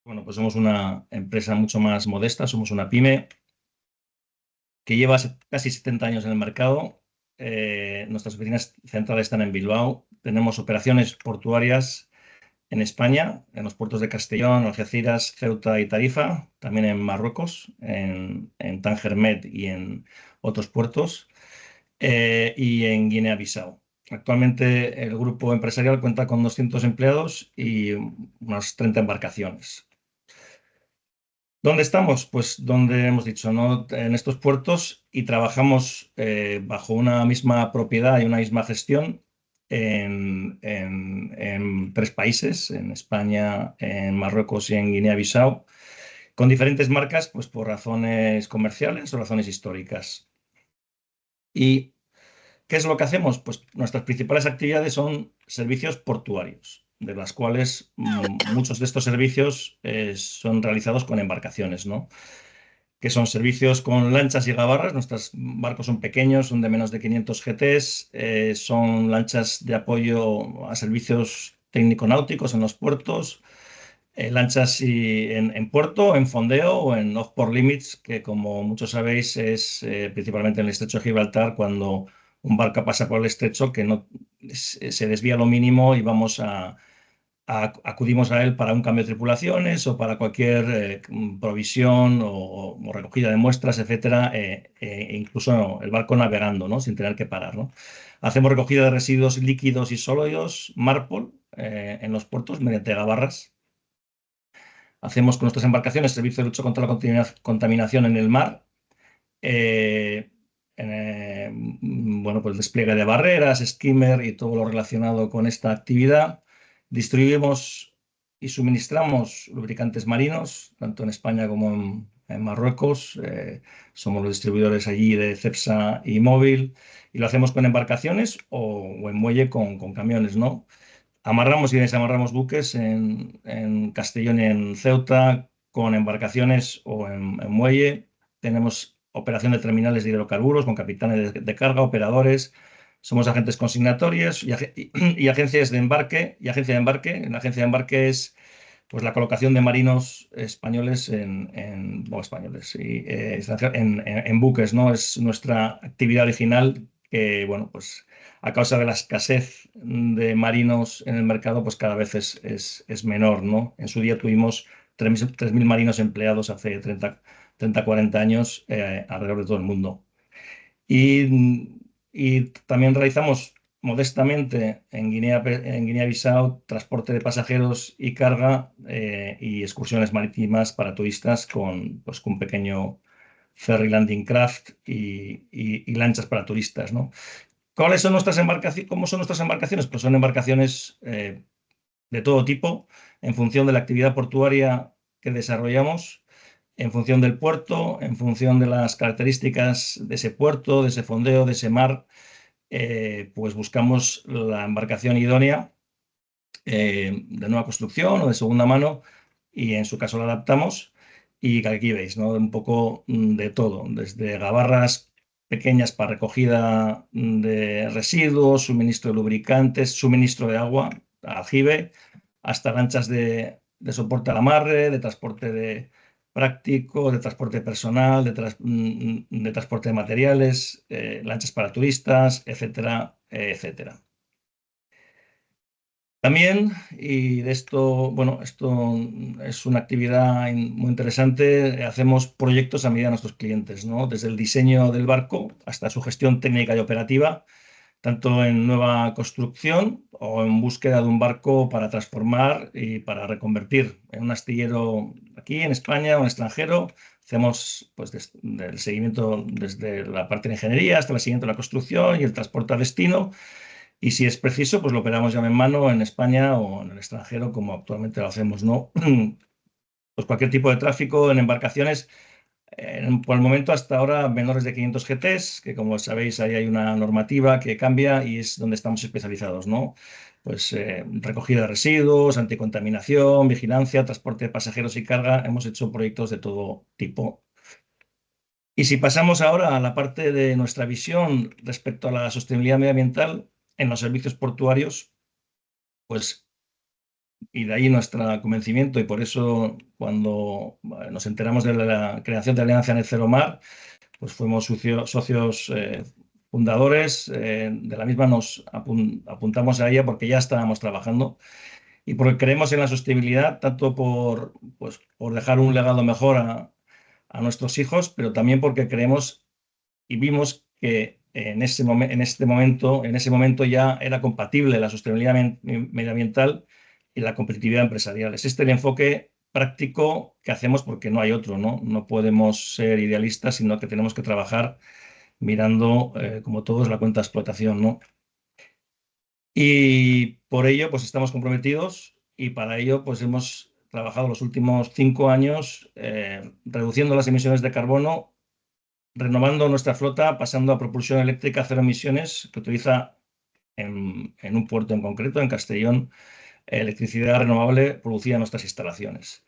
Bueno, pues somos una empresa mucho más modesta, somos una pyme que lleva casi 70 años en el mercado. Nuestras oficinas centrales están en Bilbao. Tenemos operaciones portuarias en España, en los puertos de Castellón, Algeciras, Ceuta y Tarifa, también en Marruecos, en Tánger Med y en otros puertos, y en Guinea-Bissau. Actualmente el grupo empresarial cuenta con 200 empleados y unas 30 embarcaciones. ¿Dónde estamos? Pues donde hemos dicho, ¿no? En estos puertos, y trabajamos bajo una misma propiedad y una misma gestión en tres países, en España, en Marruecos y en Guinea-Bissau, con diferentes marcas, pues por razones comerciales o razones históricas. ¿Y qué es lo que hacemos? Pues nuestras principales actividades son servicios portuarios, de las cuales muchos de estos servicios son realizados con embarcaciones, ¿no? Que son servicios con lanchas y gabarras. Nuestros barcos son pequeños, son de menos de 500 GTs, son lanchas de apoyo a servicios técnico-náuticos en los puertos, lanchas en puerto, en fondeo o en off-port limits, que como muchos sabéis es principalmente en el estrecho de Gibraltar, cuando un barco pasa por el estrecho que no se desvía lo mínimo y acudimos a él para un cambio de tripulaciones o para cualquier provisión o recogida de muestras, etcétera, incluso el barco navegando, ¿no? Sin tener que parar, ¿no? Hacemos recogida de residuos líquidos y sólidos, MARPOL, en los puertos mediante gabarras. Hacemos con nuestras embarcaciones servicio de lucha contra la contaminación en el mar. eh, bueno, pues despliegue de barreras, skimmer y todo lo relacionado con esta actividad. Distribuimos y suministramos lubricantes marinos, tanto en España como en Marruecos. Somos los distribuidores allí de Cepsa y Móvil, y lo hacemos con embarcaciones o en muelle con camiones, ¿no? Amarramos y desamarramos buques en Castellón y en Ceuta con embarcaciones o en muelle. Tenemos operación de terminales de hidrocarburos con capitanes de carga, operadores. Somos agentes consignatorios y agencias de embarque. Y agencia de embarque. La agencia de embarque es pues la colocación de marinos españoles o españoles y, en buques, ¿no? Es nuestra actividad original que, bueno, pues a causa de la escasez de marinos en el mercado, pues cada vez es menor, ¿no? En su día tuvimos 3.000 marinos empleados hace 40 años alrededor de todo el mundo. Y también realizamos modestamente en Guinea-Bissau transporte de pasajeros y carga y excursiones marítimas para turistas pues, con un pequeño ferry landing craft y lanchas para turistas, ¿no? ¿Cuáles son nuestras embarcaciones? ¿Cómo son nuestras embarcaciones? Pues son embarcaciones de todo tipo, en función de la actividad portuaria que desarrollamos, en función del puerto, en función de las características de ese puerto, de ese fondeo, de ese mar, pues buscamos la embarcación idónea de nueva construcción o de segunda mano, y en su caso la adaptamos. Y aquí veis, ¿no? Un poco de todo, desde gabarras pequeñas para recogida de residuos, suministro de lubricantes, suministro de agua, aljibe, hasta lanchas de soporte al amarre, de transporte práctico, de transporte personal, de transporte de materiales, lanchas para turistas, etcétera, etcétera. También, y de esto, bueno, esto es una actividad muy interesante, hacemos proyectos a medida de nuestros clientes, ¿no? Desde el diseño del barco hasta su gestión técnica y operativa, tanto en nueva construcción o en búsqueda de un barco para transformar y para reconvertir en un astillero aquí en España o en extranjero. Hacemos pues, del seguimiento desde la parte de ingeniería hasta el seguimiento de la construcción y el transporte a destino. Y si es preciso, pues lo operamos llave en mano en España o en el extranjero, como actualmente lo hacemos, ¿no? Pues cualquier tipo de tráfico en embarcaciones, por el momento hasta ahora menores de 500 GTs, que como sabéis ahí hay una normativa que cambia y es donde estamos especializados, ¿no? Pues recogida de residuos, anticontaminación, vigilancia, transporte de pasajeros y carga. Hemos hecho proyectos de todo tipo. Y si pasamos ahora a la parte de nuestra visión respecto a la sostenibilidad medioambiental en los servicios portuarios, pues y de ahí nuestro convencimiento, y por eso cuando nos enteramos de la creación de la Alianza Net Zero Mar, pues fuimos socios fundadores, de la misma nos apuntamos a ella porque ya estábamos trabajando y porque creemos en la sostenibilidad, tanto pues, por dejar un legado mejor a nuestros hijos, pero también porque creemos y vimos que en ese momento ya era compatible la sostenibilidad medioambiental y la competitividad empresarial. Es este el enfoque práctico que hacemos porque no hay otro, ¿no? No podemos ser idealistas, sino que tenemos que trabajar mirando, como todos, la cuenta de explotación, ¿no? Y por ello, pues estamos comprometidos y para ello, pues hemos trabajado los últimos 5 años reduciendo las emisiones de carbono, renovando nuestra flota, pasando a propulsión eléctrica cero emisiones, que utiliza en un puerto en concreto, en Castellón, electricidad renovable producida en nuestras instalaciones.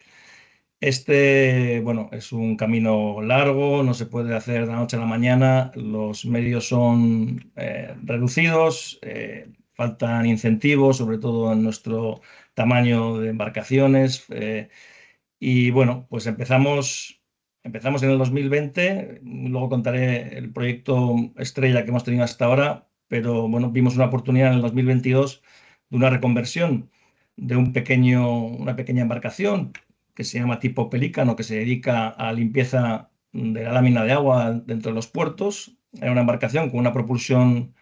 Bueno, es un camino largo, no se puede hacer de la noche a la mañana, los medios son reducidos, faltan incentivos, sobre todo en nuestro tamaño de embarcaciones. Y bueno, pues empezamos en el 2020, luego contaré el proyecto estrella que hemos tenido hasta ahora, pero bueno, vimos una oportunidad en el 2022 de una reconversión de una pequeña embarcación que se llama tipo Pelícano, que se dedica a la limpieza de la lámina de agua dentro de los puertos. Era una embarcación con una propulsión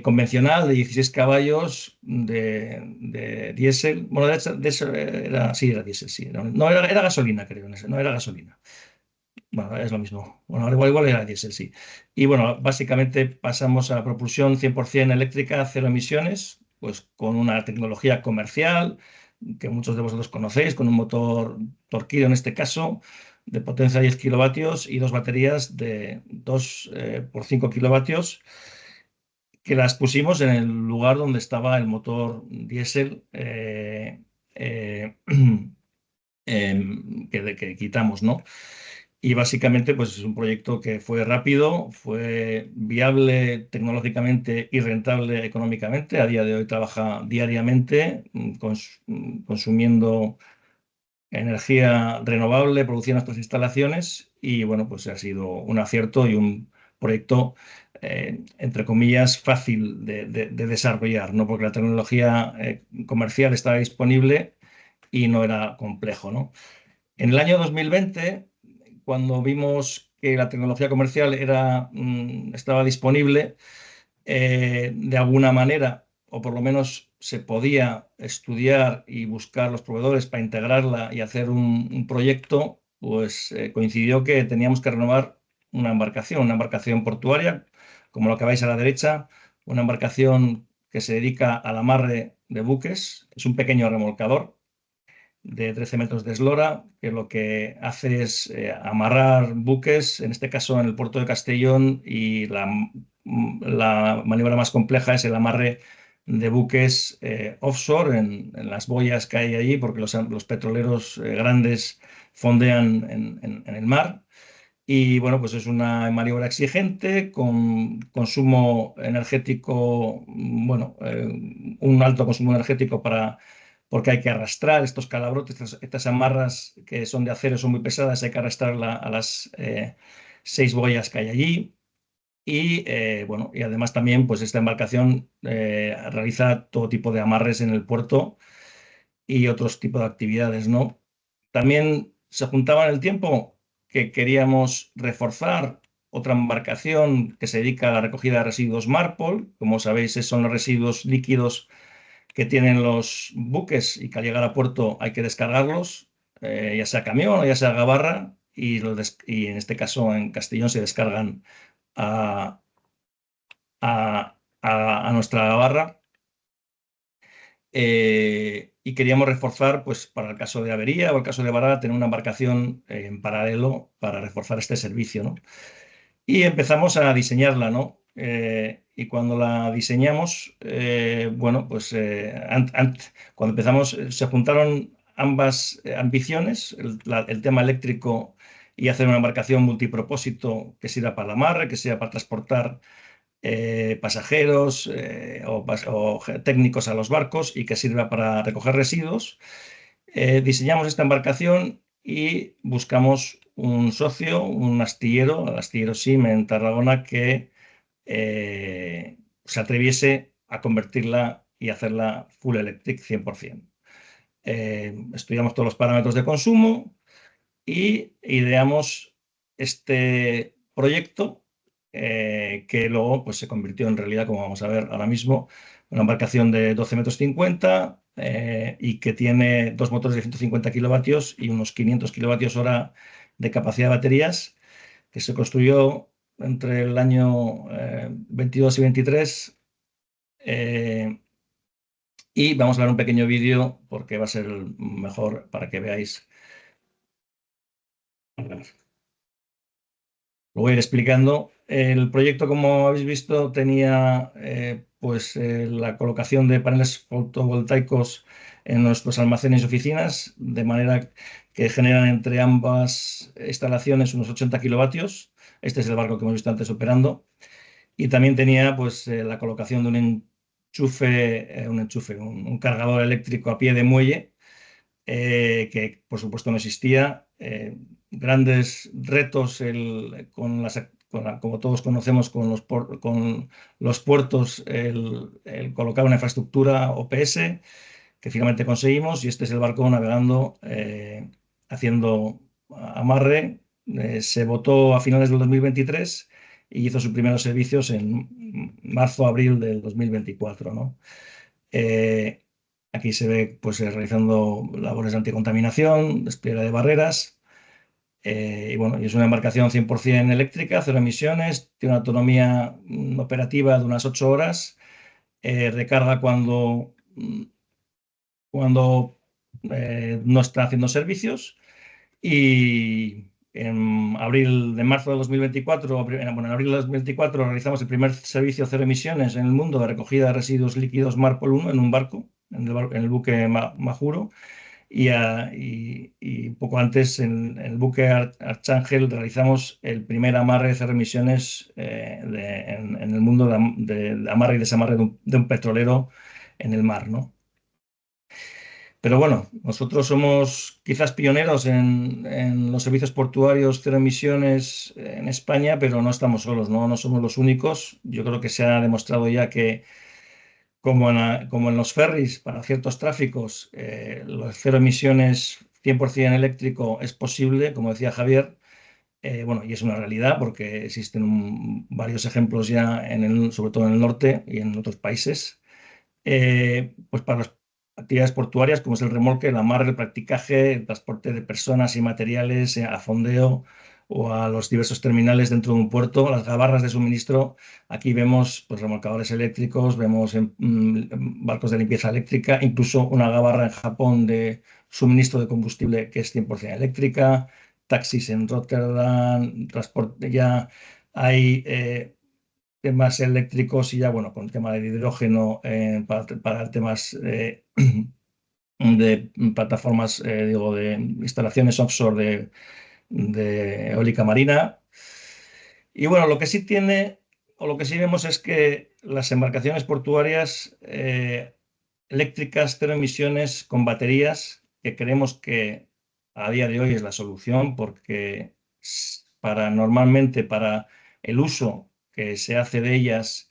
convencional de 16 caballos de diésel. Bueno, sí, era diésel, sí. No, era gasolina, creo, no era gasolina. Bueno, es lo mismo. Bueno, ahora igual era diésel, sí. Y bueno, básicamente pasamos a propulsión 100% eléctrica, cero emisiones, pues con una tecnología comercial que muchos de vosotros conocéis, con un motor Torqeedo en este caso, de potencia 10 kilovatios y dos baterías de 2 por 5 kilovatios, que las pusimos en el lugar donde estaba el motor diésel eh, que quitamos, ¿no? Y básicamente, pues es un proyecto que fue rápido, fue viable tecnológicamente y rentable económicamente. A día de hoy trabaja diariamente, consumiendo energía renovable, producida en nuestras instalaciones. Y bueno, pues ha sido un acierto y un proyecto, entre comillas, fácil de desarrollar, ¿no? Porque la tecnología comercial estaba disponible y no era complejo, ¿no? En el año 2020, cuando vimos que la tecnología comercial estaba disponible, de alguna manera, o por lo menos se podía estudiar y buscar los proveedores para integrarla y hacer un proyecto, pues coincidió que teníamos que renovar una embarcación portuaria, como lo que veis a la derecha, una embarcación que se dedica al amarre de buques, es un pequeño remolcador de 13 metros de eslora, que lo que hace es amarrar buques, en este caso en el puerto de Castellón, y la maniobra más compleja es el amarre de buques offshore en las boyas que hay allí, porque los petroleros grandes fondean en el mar. Y bueno, pues es una maniobra exigente, con consumo energético, bueno, un alto consumo energético porque hay que arrastrar estos calabrotes, estas amarras que son de acero, son muy pesadas, hay que arrastrarla a las 6 boyas que hay allí. Y bueno, y además también, pues esta embarcación realiza todo tipo de amarres en el puerto y otros tipos de actividades, ¿no? También se juntaba en el tiempo que queríamos reforzar otra embarcación que se dedica a la recogida de residuos MARPOL. Como sabéis, son los residuos líquidos que tienen los buques y que al llegar a puerto hay que descargarlos, ya sea camión o ya sea gabarra, y en este caso en Castellón se descargan a, a nuestra gabarra. Y queríamos reforzar, pues para el caso de avería o el caso de varada, tener una embarcación en paralelo para reforzar este servicio, ¿no? Y empezamos a diseñarla, ¿no? Y cuando la diseñamos, bueno, pues cuando empezamos, se juntaron ambas ambiciones, el tema eléctrico y hacer una embarcación multipropósito que sirva para el amarre, que sirva para transportar pasajeros o técnicos a los barcos y que sirva para recoger residuos. Diseñamos esta embarcación y buscamos un socio, un astillero, el astillero SIM en Tarragona, que se atreviese a convertirla y hacerla full electric 100%. Estudiamos todos los parámetros de consumo y ideamos este proyecto que luego pues, se convirtió en realidad, como vamos a ver ahora mismo, una embarcación de 12,50 metros y que tiene dos motores de 150 kilovatios y unos 500 kilovatios hora de capacidad de baterías, que se construyó entre el año 22 y 23. Y vamos a ver un pequeño vídeo porque va a ser el mejor para que veáis. Lo voy a ir explicando. El proyecto, como habéis visto, tenía la colocación de paneles fotovoltaicos en nuestros almacenes y oficinas, de manera que generan entre ambas instalaciones unos 80 kilovatios. Este es el barco que hemos visto antes operando. Y también tenía la colocación de un cargador eléctrico a pie de muelle, que por supuesto no existía. Grandes retos como todos conocemos, con los puertos, el colocar una infraestructura OPS, que finalmente conseguimos, y este es el barco navegando, haciendo amarre. Se votó a finales del 2023 y hizo sus primeros servicios en marzo-abril del 2024, ¿no? Eh, Aquí se ve realizando labores de anticontaminación, despliegue de barreras. Y bueno, y es una embarcación 100% eléctrica, cero emisiones, tiene una autonomía operativa de unas 8 horas, recarga cuando no está haciendo servicios. Y en marzo de 2024, en abril de 2024 realizamos el primer servicio cero emisiones en el mundo de recogida de residuos líquidos Marpol 1 en un barco, en el buque Majuro. Y poco antes en el buque Archángel realizamos el primer amarre de cero emisiones en el mundo de amarre y desamarre de un petrolero en el mar, ¿no? Pero bueno, nosotros somos quizás pioneros en los servicios portuarios cero emisiones en España, pero no estamos solos, ¿no? No somos los únicos. Yo creo que se ha demostrado ya que, como en los ferries, para ciertos tráficos, los cero emisiones 100% eléctrico es posible, como decía Javier. Bueno, y es una realidad porque existen varios ejemplos ya, sobre todo en el norte y en otros países. Pues para las actividades portuarias, como es el remolque, el amarre, el practicaje, el transporte de personas y materiales a fondeo o a los diversos terminales dentro de un puerto, las gabarras de suministro. Aquí vemos remolcadores eléctricos, vemos barcos de limpieza eléctrica, incluso una gabarra en Japón de suministro de combustible que es 100% eléctrica, taxis en Rotterdam, transporte ya hay. Temas eléctricos y ya, bueno, con el tema del hidrógeno para temas de plataformas, digo, de instalaciones offshore de eólica marina. Y bueno, lo que sí tiene, o lo que sí vemos es que las embarcaciones portuarias eléctricas, cero emisiones, con baterías, que creemos que a día de hoy es la solución, porque normalmente para el uso que se hace de ellas,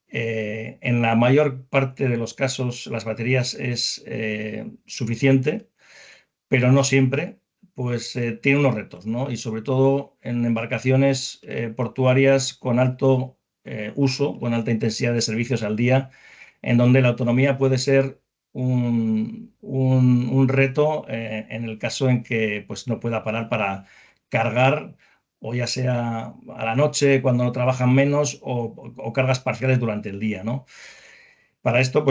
en la mayor parte de los casos las baterías es suficiente, pero no siempre, tiene unos retos, ¿no? Y sobre todo en embarcaciones portuarias con alto uso, con alta intensidad de servicios al día, en donde la autonomía puede ser un reto en el caso en que no pueda parar para cargar, o ya sea a la noche cuando no trabajan menos, o cargas parciales durante el día, ¿no? Para esto,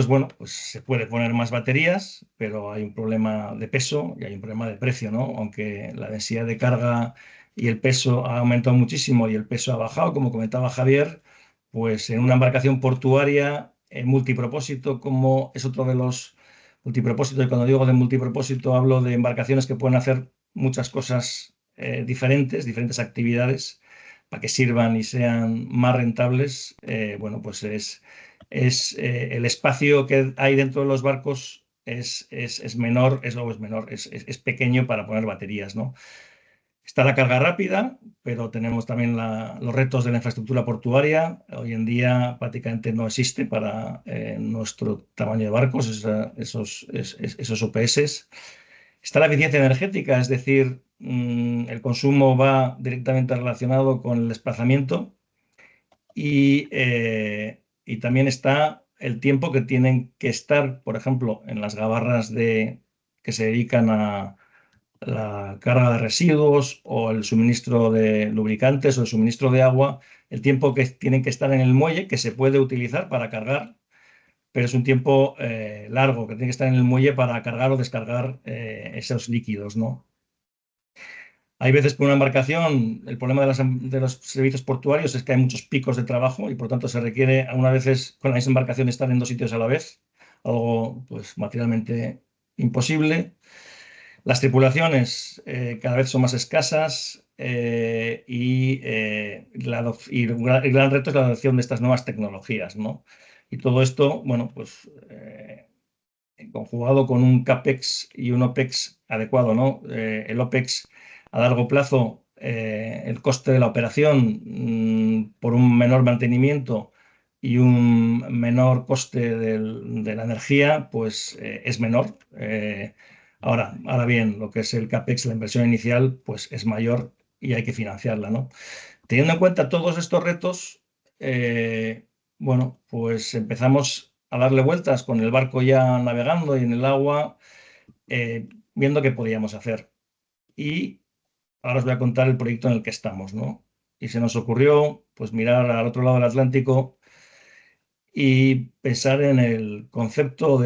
se puede poner más baterías, pero hay un problema de peso y hay un problema de precio, ¿no? Aunque la densidad de carga y el peso ha aumentado muchísimo y el peso ha bajado, como comentaba Javier, pues en una embarcación portuaria multipropósito, como es otro de los multipropósitos, y cuando digo de multipropósito hablo de embarcaciones que pueden hacer muchas cosas diferentes actividades, para que sirvan y sean más rentables, bueno, pues el espacio que hay dentro de los barcos es menor, es pequeño para poner baterías, ¿no? Está la carga rápida, pero tenemos también los retos de la infraestructura portuaria. Hoy en día prácticamente no existe para nuestro tamaño de barcos, esos OPS. Está la eficiencia energética, es decir, el consumo va directamente relacionado con el desplazamiento y también está el tiempo que tienen que estar, por ejemplo, en las gabarras que se dedican a la carga de residuos o el suministro de lubricantes o el suministro de agua, el tiempo que tienen que estar en el muelle, que se puede utilizar para cargar, pero es un tiempo largo, que tiene que estar en el muelle para cargar o descargar esos líquidos, ¿no? Hay veces que una embarcación, el problema de los servicios portuarios es que hay muchos picos de trabajo y por tanto se requiere a veces con la misma embarcación estar en dos sitios a la vez, algo pues materialmente imposible. Las tripulaciones cada vez son más escasas el gran reto es la adopción de estas nuevas tecnologías, ¿no? Y todo esto, bueno, pues conjugado con un CAPEX y un OPEX adecuado, ¿no? El OPEX a largo plazo, el coste de la operación por un menor mantenimiento y un menor coste de la energía, pues es menor. Ahora bien, lo que es el CAPEX, la inversión inicial, pues es mayor y hay que financiarla, ¿no? Teniendo en cuenta todos estos retos, bueno, pues empezamos a darle vueltas con el barco ya navegando y en el agua, viendo qué podíamos hacer. Y ahora os voy a contar el proyecto en el que estamos, ¿no? Y se nos ocurrió, pues, mirar al otro lado del Atlántico y pensar en el concepto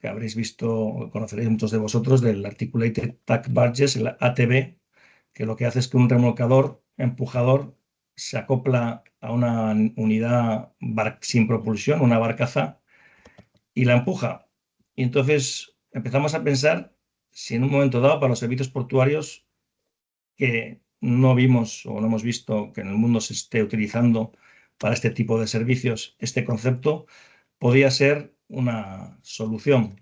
que habréis visto, conoceréis muchos de vosotros, del Articulated Tug Barges, el ATB, que lo que hace es que un remolcador empujador se acopla a una unidad sin propulsión, una barcaza, y la empuja. Y entonces empezamos a pensar si en un momento dado para los servicios portuarios que no vimos o no hemos visto que en el mundo se esté utilizando para este tipo de servicios, este concepto podía ser una solución.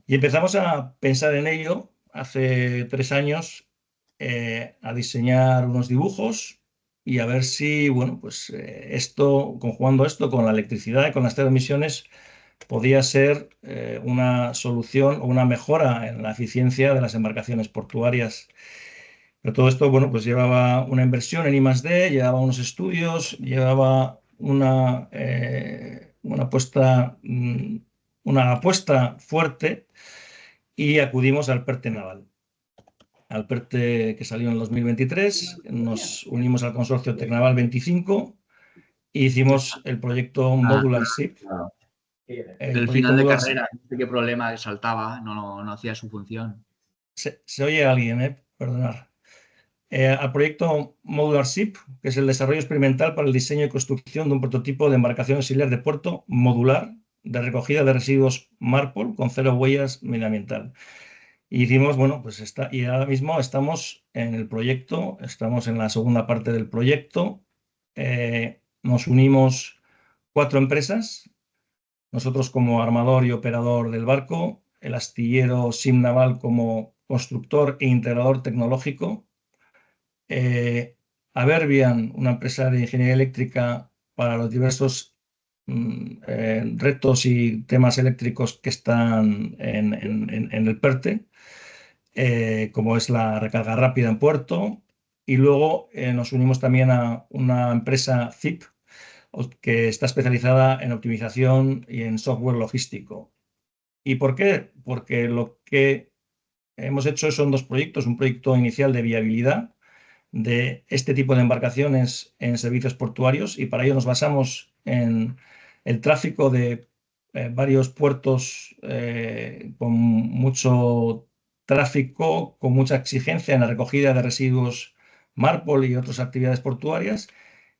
Y empezamos a pensar en ello hace 3 años, a diseñar unos dibujos y a ver si, bueno, pues conjugando esto con la electricidad y con las cero emisiones, podía ser una solución o una mejora en la eficiencia de las embarcaciones portuarias. Pero todo esto, bueno, pues llevaba una inversión en I+D, llevaba unos estudios, llevaba una apuesta fuerte y acudimos al PERTE Naval. Al PERTE que salió en el 2023, nos unimos al consorcio Tecnaval 25 e hicimos el proyecto Modular Ship. Claro. El El proyecto final de Modular carrera, no sé qué problema saltaba, no hacía su función. Se oye alguien, perdonad. Al proyecto Modular Ship, que es el desarrollo experimental para el diseño y construcción de un prototipo de embarcación auxiliar de puerto modular de recogida de residuos MARPOL con 0 huellas medioambiental. Y hicimos, bueno, pues y ahora mismo estamos en el proyecto, estamos en la segunda parte del proyecto. Nos unimos 4 empresas, nosotros como armador y operador del barco, el astillero Simnaval como constructor e integrador tecnológico, Aberbian, una empresa de ingeniería eléctrica para los diversos retos y temas eléctricos que están en el PERTE, como es la recarga rápida en puerto. Y luego nos unimos también a una empresa ZIP que está especializada en optimización y en software logístico. ¿Y por qué? Porque lo que hemos hecho son 2 proyectos, un proyecto inicial de viabilidad de este tipo de embarcaciones en servicios portuarios y para ello nos basamos en el tráfico de varios puertos con mucho tráfico, con mucha exigencia en la recogida de residuos MARPOL y otras actividades portuarias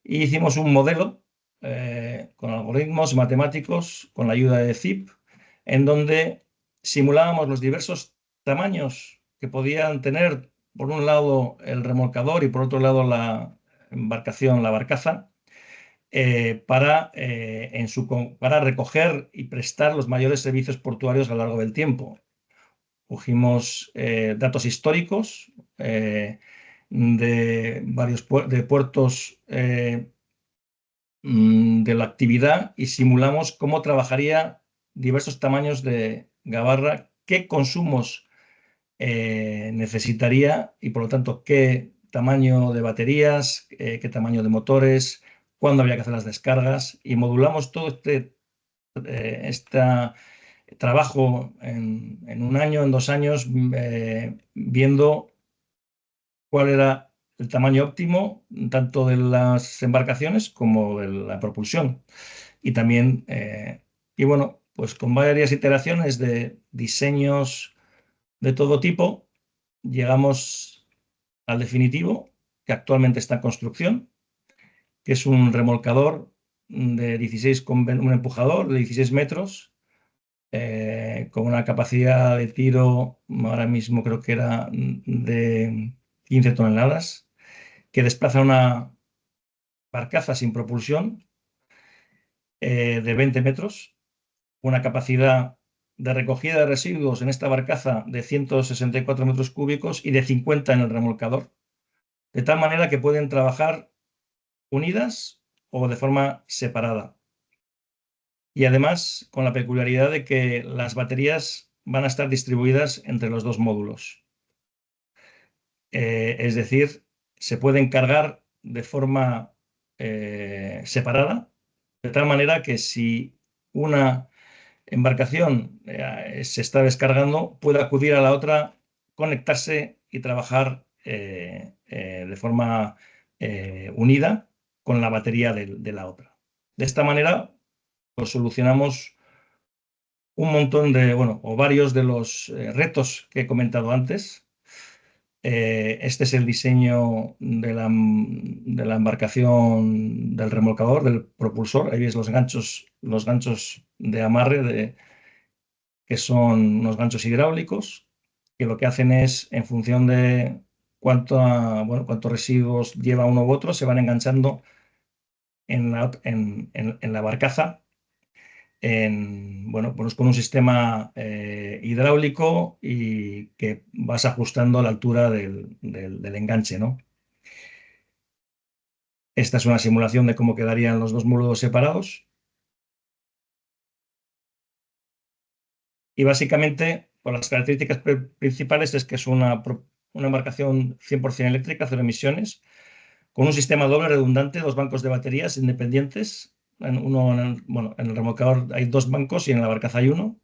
y hicimos un modelo con algoritmos matemáticos con la ayuda de ZIP en donde simulábamos los diversos tamaños que podían tener por un lado el remolcador y por otro lado embarcación, la barcaza, para recoger y prestar los mayores servicios portuarios a lo largo del tiempo. Cogimos datos históricos de varios puertos de la actividad y simulamos cómo trabajaría diversos tamaños de gabarra, qué consumos necesitaría y por lo tanto qué tamaño de baterías, qué tamaño de motores, cuándo habría que hacer las descargas, y modulamos todo este trabajo en un año, en 2 años, viendo cuál era el tamaño óptimo tanto de las embarcaciones como de la propulsión. Y también, y bueno, pues con varias iteraciones de diseños de todo tipo, llegamos al definitivo, que actualmente está en construcción, que es un remolcador de 16 con un empujador de 16 metros, con una capacidad de tiro, ahora mismo creo que era de 15 toneladas, que desplaza una barcaza sin propulsión de 20 metros, una capacidad de recogida de residuos en esta barcaza de 164 metros cúbicos y de 50 en el remolcador, de tal manera que pueden trabajar unidas o de forma separada. Y además con la peculiaridad de que las baterías van a estar distribuidas entre los dos módulos. Es decir, se pueden cargar de forma separada, de tal manera que si una embarcación se está descargando, puede acudir a la otra, conectarse y trabajar de forma unida con la batería de la otra. De esta manera, pues solucionamos un montón de, bueno, o varios de los retos que he comentado antes. Este es el diseño de la embarcación, del remolcador, del propulsor. Ahí ves los ganchos de amarre, que son unos ganchos hidráulicos, que lo que hacen es, en función de cuántos residuos lleva uno u otro, se van enganchando en la barcaza, pues con un sistema hidráulico, y que vas ajustando la altura del enganche, ¿no? Esta es una simulación de cómo quedarían los dos módulos separados. Y básicamente, por las características principales, es que es una embarcación 100% eléctrica, cero emisiones, con un sistema doble redundante, dos bancos de baterías independientes. En el remolcador hay dos bancos y en la barcaza hay uno.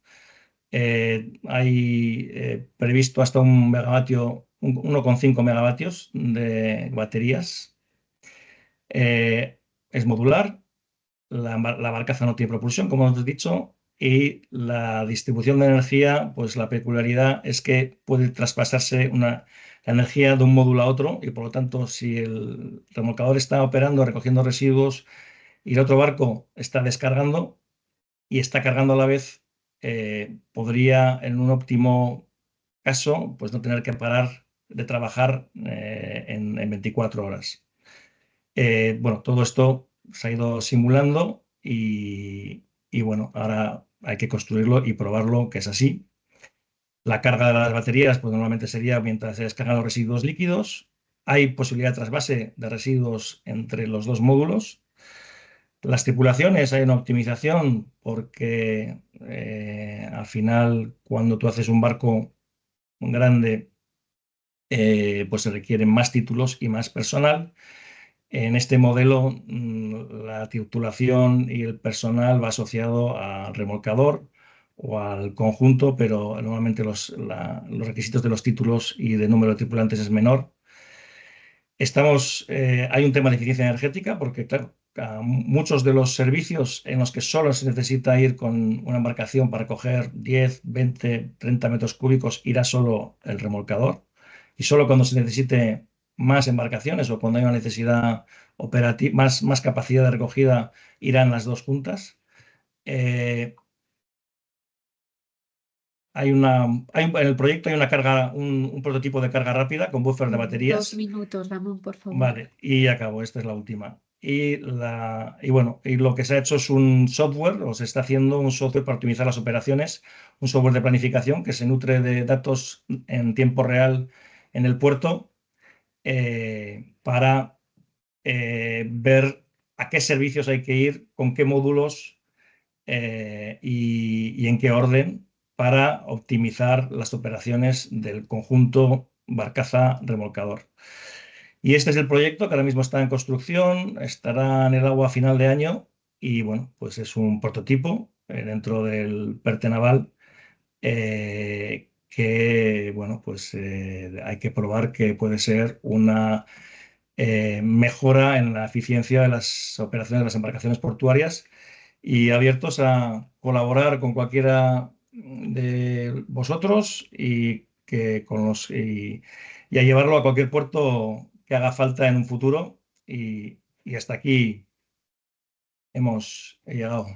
Hay previsto hasta 1,5 megavatios de baterías. Es modular. La barcaza no tiene propulsión, como os he dicho, y la distribución de energía, pues la peculiaridad es que puede traspasarse la energía de un módulo a otro, y por lo tanto, si el remolcador está operando, recogiendo residuos, y el otro barco está descargando y está cargando a la vez, podría, en un óptimo caso, pues no tener que parar de trabajar en 24 horas. Bueno, todo esto se ha ido simulando y bueno, ahora hay que construirlo y probarlo, que es así. La carga de las baterías, pues normalmente sería mientras se descargan los residuos líquidos. Hay posibilidad de trasvase de residuos entre los dos módulos. Las tripulaciones, hay una optimización porque al final, cuando tú haces un barco grande, pues se requieren más títulos y más personal. En este modelo, la titulación y el personal va asociado al remolcador o al conjunto, pero normalmente los requisitos de los títulos y de número de tripulantes es menor. Hay un tema de eficiencia energética porque, claro, muchos de los servicios en los que solo se necesita ir con una embarcación para coger 10, 20, 30 metros cúbicos, irá solo el remolcador. Y solo cuando se necesite más embarcaciones o cuando hay una necesidad operativa, más capacidad de recogida, irán las dos juntas. en el proyecto hay una carga, un prototipo de carga rápida con buffer de 2 minutos, baterías. Ramón, por favor. Vale, y acabo, esta es la última. Y bueno, y lo que se ha hecho es un software, o se está haciendo un software para optimizar las operaciones, un software de planificación que se nutre de datos en tiempo real en el puerto, para ver a qué servicios hay que ir, con qué módulos, y en qué orden, para optimizar las operaciones del conjunto barcaza-remolcador. Y este es el proyecto que ahora mismo está en construcción, estará en el agua a final de año y bueno, pues es un prototipo dentro del PERTE naval, que bueno, pues hay que probar que puede ser una mejora en la eficiencia de las operaciones de las embarcaciones portuarias, y abiertos a colaborar con cualquiera de vosotros y a llevarlo a cualquier puerto que haga falta en un futuro. Y hasta aquí hemos llegado.